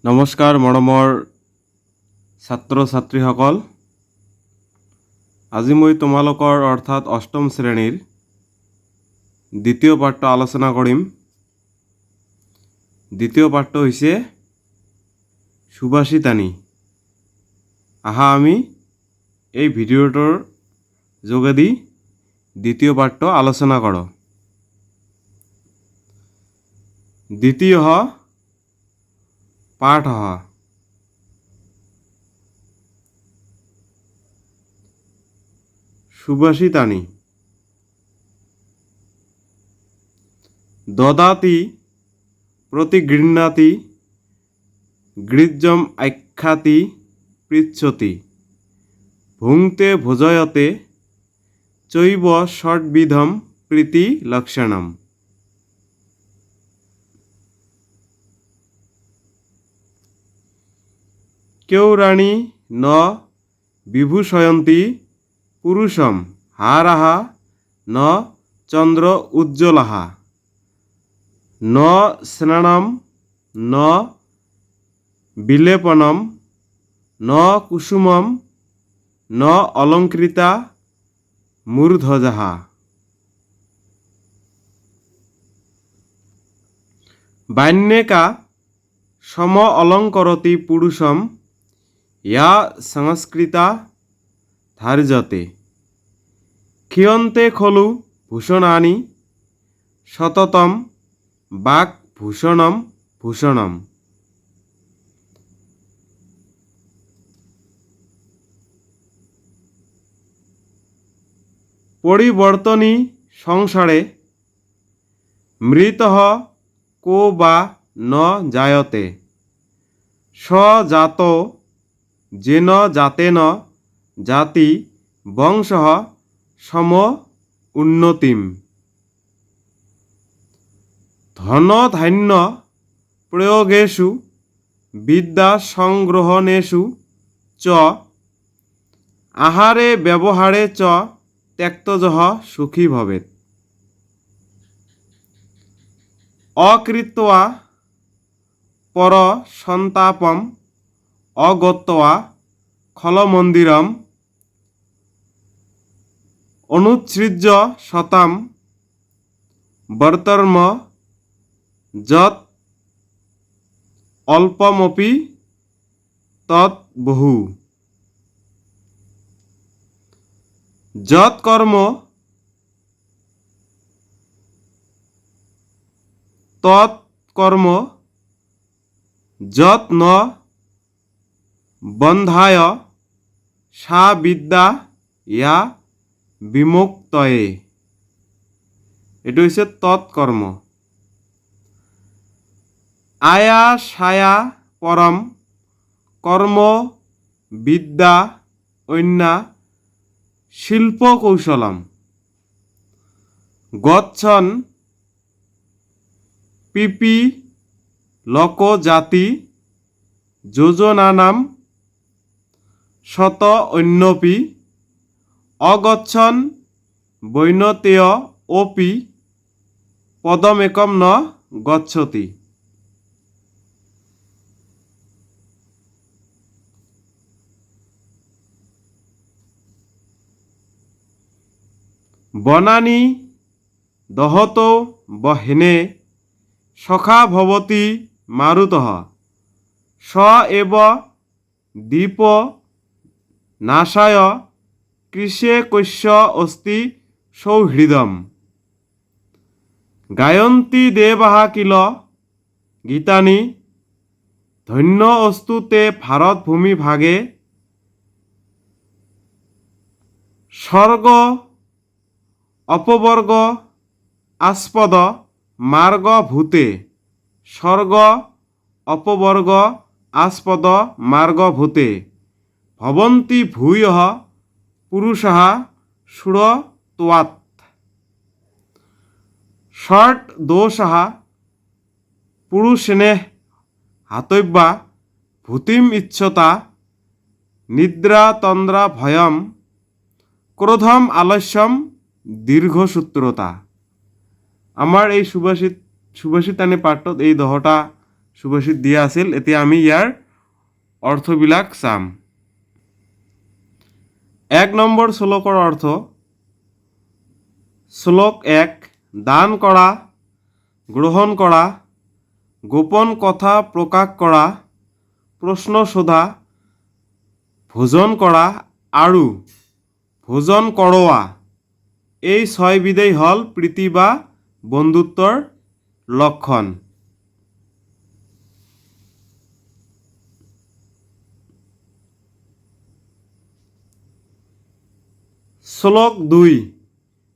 নমস্কাৰ মৰমৰ ছাত্ৰ ছাত্ৰীসকল, আজি মই তোমালোকৰ অৰ্থাৎ অষ্টম শ্ৰেণীৰ দ্বিতীয় পাঠটো আলোচনা কৰিম। দ্বিতীয় পাঠটো হৈছে সুভাষিতানী। আহা আমি এই ভিডিঅ'টোৰ যোগেদি দ্বিতীয় পাঠটো আলোচনা কৰোঁ। দ্বিতীয় पाठ सुभाषितानी। ददाति प्रतिगृह्णाति गृह्यम् आख्याति पृच्छति भुङ्क्ते भोजयते चैव षड्विधं प्रीति लक्षणम्। केवराणी न विभूषयन्ति पुरुषं हाराः न चन्द्र उज्ज्वलः न स्नानं न विलेपनं न कुसुमं न अलङ्कृता मूर्धजः। बाण्येका सम अलङ्करति पुरुषं या संस्कृता धार्यते क्षीयन्ते खलु भूषणानि सततं वाक्भूषणं भूषणम्। परिवर्तनी संसारे मृतः को वा न जायते स जातो जेन जातेन जाति वंशः सम उन्नतिम्। धन धान्य प्रयोगेषु विद्या संग्रहणेषु च आहारे व्यवहारे च त्यक्तजः सुखी भवेत्। अकृत्वा पर सन्तापम् अगत्वा खलमन्दिरम् अनुत्सृज्य शतं वर्तर्म यत् अल्पमपि तत् बहु। यत् कर्म तत् कर्म यत् न बन्धाय सा विद्या या विमुक्तये। एटु হৈছে तत्कर्म। आया साया परम कर्म विद्या अन्या शिल्प कौशलम गच्छन् पिपि लोको जाति योजनानां शत अन्यपि अगच्छन् वैनतेय अपि पदमेकं न गच्छति। वनानि दहतो बहिने सखा भवति मारुतः स एव दीप नाशाय कृषे कैश्य अस्ति सौहृदम्। गायन्ति देवाः किल गीतानि धन्य अस्तु ते भारत भूमि भागे स्वर्ग अपवर्ग आस्पद मार्ग भूते स्वर्ग अपवर्ग आस्पद मार्ग भूते भवन्ति भूयः पुरुषः षुडत्वात्। षट् दोषः पुरुषेणे हातव्या भूतिम् इच्छता निद्रा तन्द्रा भयम् क्रोधम आलस्यम दीर्घसूत्रता। आमार এই সুভাষিতানী পাঠত এই 10টা সুভাষিত দিয়া আছিল। এতিয়া আমি ইয়াৰ অৰ্থবিলাক চাম। 1 নম্বৰ শ্লোকৰ অৰ্থ। শ্লোক 1, দান কৰা, গ্ৰহণ কৰা, গোপন কথা প্ৰকাশ কৰা, প্ৰশ্ন সোধা, ভোজন কৰা আৰু ভোজন কৰোৱা, এই 6 বিধেই হ'ল প্ৰীতি বা বন্ধুত্বৰ লক্ষণ। শ্লোক 2,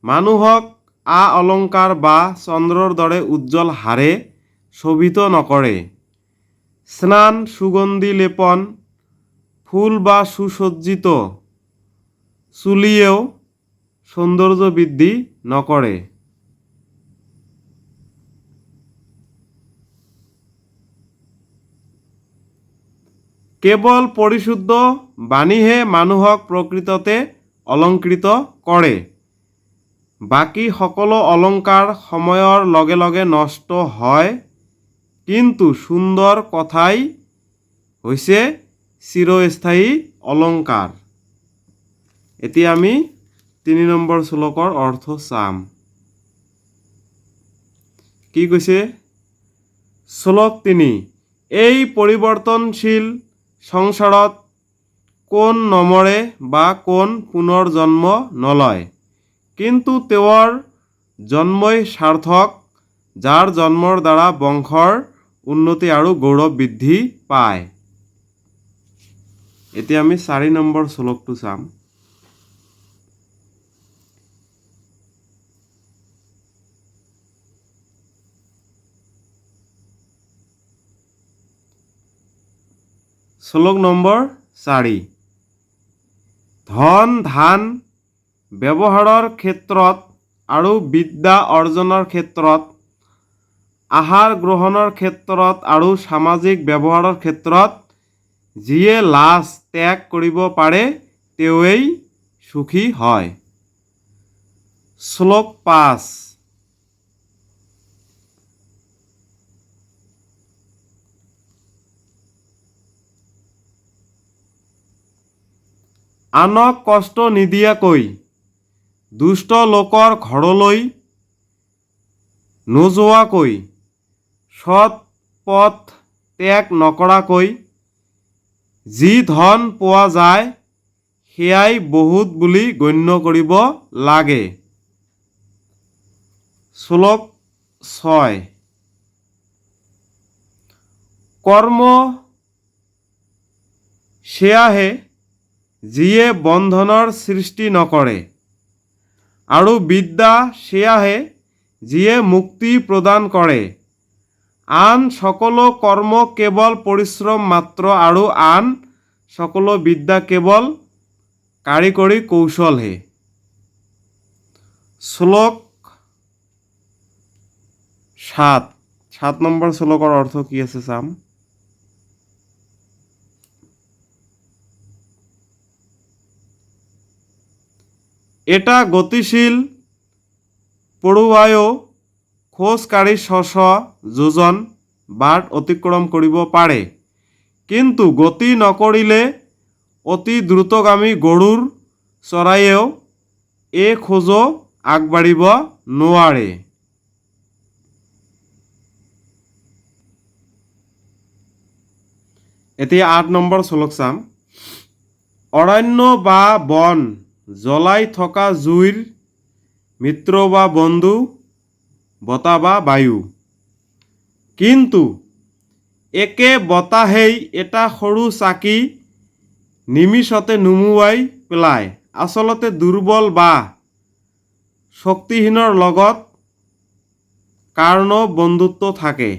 মানুহক অলংকাৰ বা চন্দ্ৰৰ দৰে উজ্জ্বল হাড়ে শোভিত নকৰে। স্নান, সুগন্ধি লেপন, ফুল বা সুসজ্জিত চুলিয়েও সৌন্দৰ্য বৃদ্ধি নকৰে। কেৱল পৰিশুদ্ধ বাণীহে মানুহক প্ৰকৃততে অলংকৃত কৰে। বাকী সকলো অলংকাৰ সময়ৰ লগে লগে নষ্ট হয়, কিন্তু সুন্দৰ কথাই হৈছে চিৰস্থায়ী অলংকাৰ। এতিয়া আমি 3 নম্বৰ শ্লোকৰ অৰ্থ চাম। কি কৈছে? শ্লোক 3, এই পৰিৱৰ্তনশীল সংসাৰত কোন নমৰে বা কোন পুনৰ জন্ম নলয়, কিন্তু তেওঁৰ জন্মই সাৰ্থক, যাৰ জন্মৰ দ্বাৰা বংশৰ উন্নতি আৰু গৌৰৱ বৃদ্ধি পায়। এতিয়া আমি 4 নম্বৰ শ্লোকটো চাম। শ্লোক নম্বৰ 4, ধন ধান ব্যৱহাৰৰ ক্ষেত্ৰত আৰু বিদ্যা অৰ্জনৰ ক্ষেত্ৰত, আহাৰ গ্ৰহণৰ ক্ষেত্ৰত আৰু সামাজিক ব্যৱহাৰৰ ক্ষেত্ৰত যিয়ে লাজ ত্যাগ কৰিব পাৰে তেওঁৱেই সুখী হয়। শ্লোক 5, আনক কষ্ট নিদিয়াকৈ, দুষ্ট লোকৰ ঘৰলৈ নোযোৱাকৈ, সৎ পথ ত্যাগ নকৰাকৈ যি ধন পোৱা যায় সেয়াই বহুত বুলি গণ্য কৰিব লাগে। শ্লোক 6, কৰ্ম সেয়াহে যিয়ে বন্ধনৰ সৃষ্টি নকৰে, আৰু বিদ্যা সেয়াহে যিয়ে মুক্তি প্ৰদান কৰে। আন সকলো কৰ্ম কেৱল পৰিশ্ৰম মাত্ৰ, আৰু আন সকলো বিদ্যা কেৱল কাৰিকৰী কৌশলহে। শ্লোক 7 নম্বৰ শ্লোকৰ অৰ্থ কি আছে চাম। এটা গতিশীল পড়ুৱায়ো খোজ কাঢ়ি 600 যোজন বাট অতিক্ৰম কৰিব পাৰে, কিন্তু গতি নকৰিলে অতি দ্ৰুতগামী গৰুৰ চৰাইয়েও এই খোজো আগবাঢ়িব নোৱাৰে। এতিয়া 8 নম্বৰ শ্লোক চাম। অৰণ্য বা বন জ্বলাই থকা জুইৰ মিত্ৰ বা বন্ধু বতাহ বা বায়ু, কিন্তু একে বতাহেই এটা সৰু চাকি নিমিষতে নুমুৱাই পেলায়। আচলতে দুৰ্বল বা শক্তিহীনৰ লগত কাৰণো বন্ধুত্ব থাকে।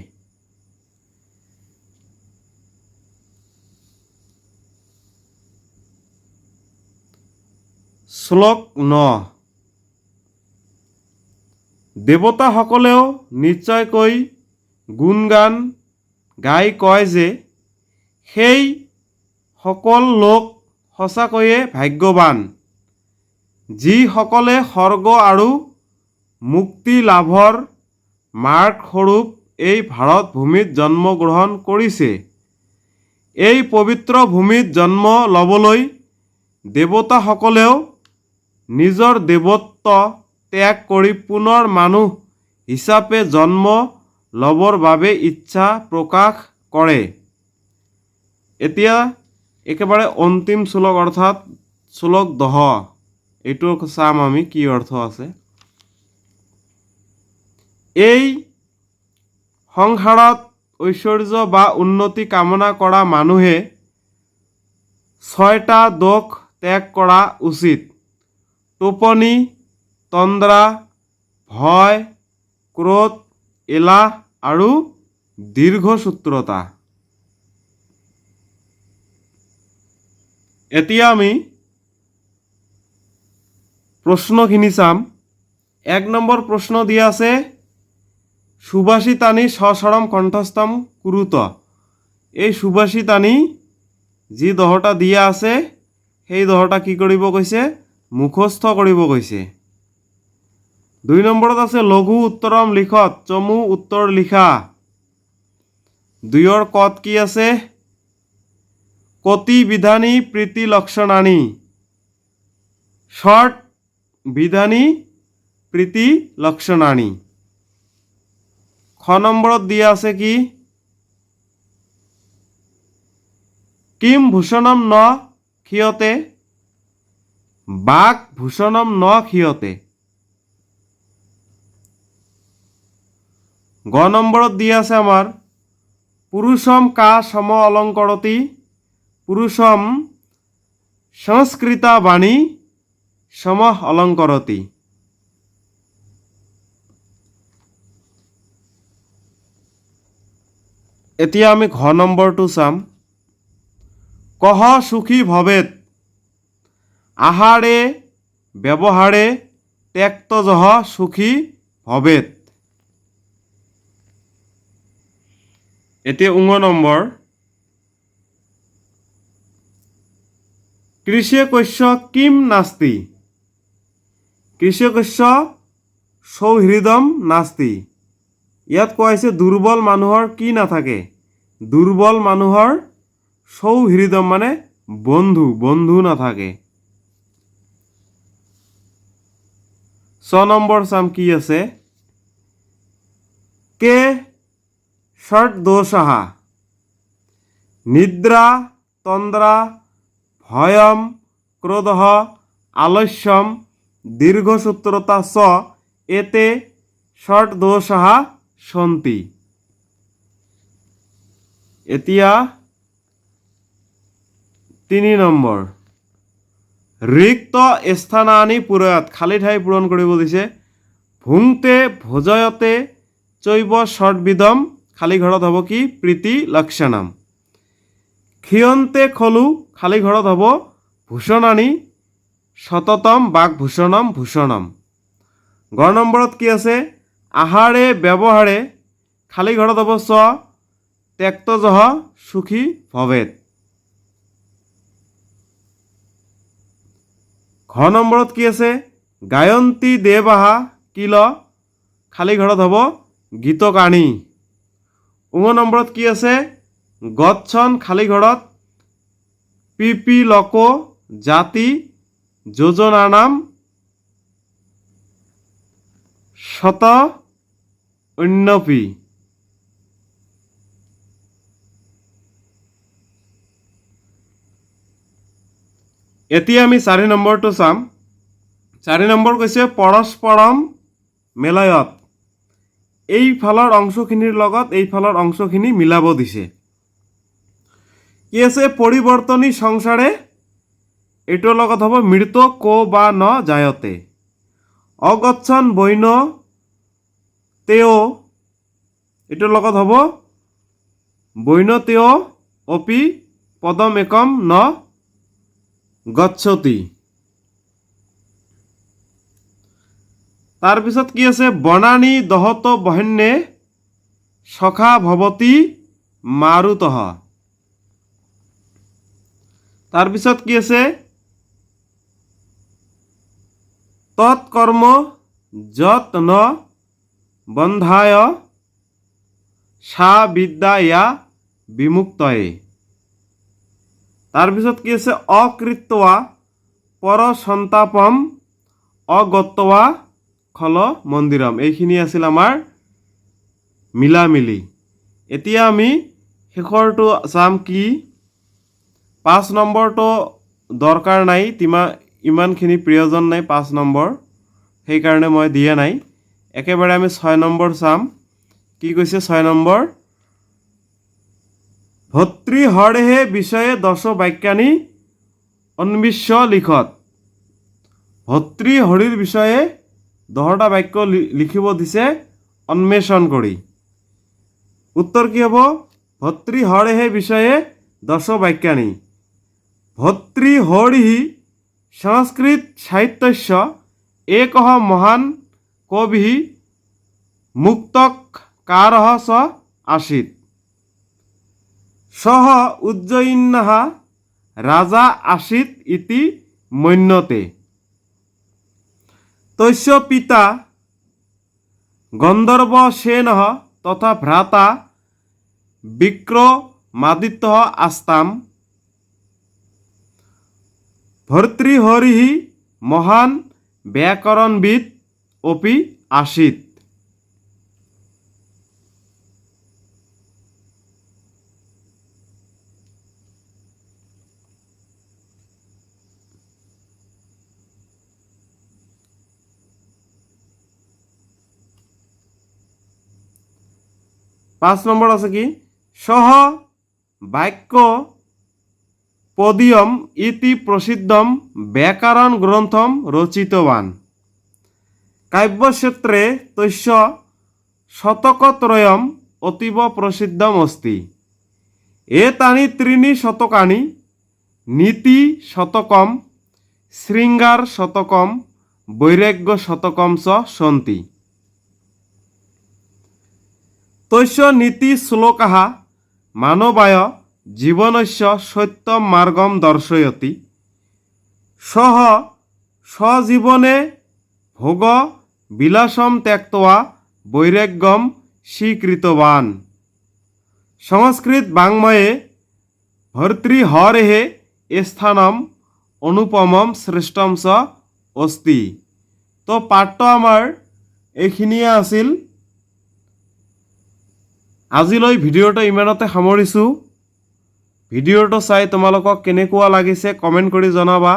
শ্লোক 9, দেৱতাসকলেও নিশ্চয়কৈ গুণগান গাই কয় যে সেই সকল লোক সঁচাকৈয়ে ভাগ্যৱান যিসকলে স্বৰ্গ আৰু মুক্তি লাভৰ মাৰ্গস্বৰূপ এই ভাৰত ভূমিত জন্মগ্ৰহণ কৰিছে। এই পবিত্ৰ ভূমিত জন্ম ল'বলৈ দেৱতাসকলেও নিজৰ দেৱত্ব ত্যাগ কৰি পুনৰ মানুহ হিচাপে জন্ম ল'বৰ বাবে ইচ্ছা প্ৰকাশ কৰে। এতিয়া একেবাৰে অন্তিম শ্লোক অৰ্থাৎ শ্লোক 10 এইটো চাম আমি কি অৰ্থ আছে। এই সংসাৰত ঐশ্বৰ্য বা উন্নতি কামনা কৰা মানুহে 6টা দোষ ত্যাগ কৰা উচিত। টোপনি, তন্দ্ৰা, ভয়, ক্ৰোধ, এলাহ আৰু দীৰ্ঘসূত্ৰতা। এতিয়া আমি প্ৰশ্নখিনি চাম। 1 নম্বৰ প্ৰশ্ন দিয়া আছে সুভাষিতানি সস্বৰম কণ্ঠস্থম কুৰুত। এই সুভাষিতানি যি 10টা দিয়া আছে সেই 10টা কি কৰিব কৈছে? মুখস্থ কৰিব কৈছে। 2 নম্বৰত আছে লঘু উত্তৰম লিখত, চমু উত্তৰ লিখা। 2ৰ কত কি আছে? কতি বিধানী প্ৰীতি লক্ষণানি, ষট বিধানী প্ৰীতি লক্ষণানি। খ নম্বৰত দিয়া আছে কি? কিম ভূষণম ন ক্ষীয়তে, বাক ভূষণম ন ক্ষীয়তে। গ নম্বৰত দিয়া আছে আমাৰ পুৰুষম কা সম অলংকৰতি, পুৰুষম সংস্কৃতা বাণী সম অলংকৰতি। এতিয়া আমি ঘ নম্বৰটো চাম। কহ সুখী ভৱেত, আহাৰে ব্যৱহাৰে ত্যক্তজঃ সুখী ভৱেত। এতিয়া ১ নম্বৰ কৃষে কৈশ্য কিম নাস্তি, কৃষে কৈশ্য সৌহৃদম নাস্তি। ইয়াত কোৱা হৈছে দুৰ্বল মানুহৰ কি নাথাকে? দুৰ্বল মানুহৰ সৌহৃদম মানে বন্ধু, বন্ধু নাথাকে। 6 নম্বৰ চাম কি আছে। কে ষট দোষাঃ, নিদ্ৰা, তন্দ্ৰা, ভয়ম, ক্ৰোধঃ, আলস্যম, দীৰ্ঘসূত্ৰতা চ এতে ষট দোষাঃ সন্তি। এতিয়া 3 নম্বৰ ৰিক্ত স্থানানি পূৰয়ত, খালী ঠাই পূৰণ কৰিব দিছে। ভুংতে ভোজয়তে চৈব ষটবিধম, খালী ঘৰত হ'ব কি? প্ৰীতি লক্ষণম। ক্ষীয়ন্তে খলু, খালী ঘৰত হ'ব ভূষণানি সততম বাকভূষণম ভূষণম। গ নম্বৰত কি আছে? আহাৰে ব্যৱহাৰে, খালী ঘৰত হ'ব চ ত্যক্তজঃ সুখী ভৱেত। ঘ নম্বৰত কি আছে? গায়ন্তী দেৱাঃ কিল, খালী ঘৰত হ'ব গীতকানী। ১ নম্বৰত কি আছে? গচ্ছন, খালী ঘৰত পিপিলক জাতি যোজনানাম শত অন্যপি। এতিয়া আমি 4 নম্বৰটো চাম। 4 নম্বৰ কৈছে পৰস্পৰম মেলায়ত, এইফালৰ অংশখিনিৰ লগত এইফালৰ অংশখিনি মিলাব দিছে। কি আছে? পৰিৱৰ্তনী সংসাৰে, এইটোৰ লগত হ'ব মৃত কো বা ন জায়তে। অগচ্ছন বৈন তেও, এইটোৰ লগত হ'ব বৈন তেও অপি পদম একম ন গচ্ছতি। তাৰপিছত কি আছে? বনানী দহত বহন্যে সখা ভৱতি মাৰুতঃ। তাৰপিছত কি আছে? তৎকৰ্ম যত ন বন্ধায় সা বিদ্যা ইয়া বিমুক্তয়ে। তাৰপিছত কি আছে অকৃত্বা পৰ সন্তাপম অগত্বা খল মন্দিৰম। এইখিনি আছিল আমাৰ মিলামিলি। এতিয়া আমি শেষৰটো চাম কি 5 নম্বৰটো দৰকাৰ নাই, ইমানখিনি প্ৰয়োজন নাই 5 নম্বৰ, সেইকাৰণে মই দিয়া নাই। একেবাৰে আমি 6 নম্বৰ চাম। কি কৈছে 6 নম্বৰ? ভৰ্তৃহৰেহে বিষয়ে দশ বাক্যানি অন্বিষ্য লিখত। ভৰ্তৃহৰিৰ বিষয়ে 10টা বাক্য লিখিব দিছে অন্বেষণ কৰি। উত্তৰ কি হ'ব? ভৰ্তৃহৰেহে বিষয়ে দশ বাক্যানি। ভৰ্তৃহৰি সংস্কৃত সাহিত্যস্য একः মহান কবি মুক্তকারः চ আसीत्। সহ উজ্জয়িন্যः রাজা আसीत् ইতি মন্যতে। তস্য পিতা গন্ধর্বসেনः তথা ভ্রাতা বিক্রমাদিত্যः আস্তাম। ভর্তৃহরিः মহান ব্যাকরণবিদ অপি আसीत्। পাঁচ নম্বৰ আছে কি? সহ বাক্য পদিয়ম ইতি প্রসিদ্ধম ব্যাকরণ গ্রন্থম রচিতবান। কাব্যক্ষেত্রে তস্য শতকত্রয়ম অতীব প্রসিদ্ধম অস্তি। এতানি ত্রিণি শতকানি নীতি শতকম শৃঙ্গার শতকম বৈরাগ্য শতকম চ সন্তি। তস্য নীতি শ্লোকাः মানবায় জীবনস্য সত্যম মার্গম দর্শয়তি। সহ স্বজীবনে ভোগ বিলাসম ত্যক্ত্বা বৈরাগ্যম স্বীকৃতবান। সংস্কৃত বাংময়ে ভর্তৃহরেः স্থানম অনুপমম শ্রেষ্ঠম চ অস্তি। তো পাঠটো আমাৰ এইখিনিয়ে আছিল। আজিলৈ ভিডিঅ'টো ইমানতে সামৰিছোঁ। ভিডিঅ'টো চাই তোমালোকক কেনেকুৱা লাগিছে কমেণ্ট কৰি জনাবা।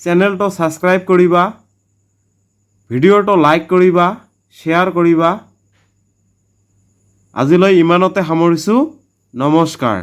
চেনেলটো ছাবস্ক্ৰাইব কৰিবা, ভিডিঅ'টো লাইক কৰিবা, শ্বেয়াৰ কৰিবা। আজিলৈ ইমানতে সামৰিছোঁ। নমস্কাৰ।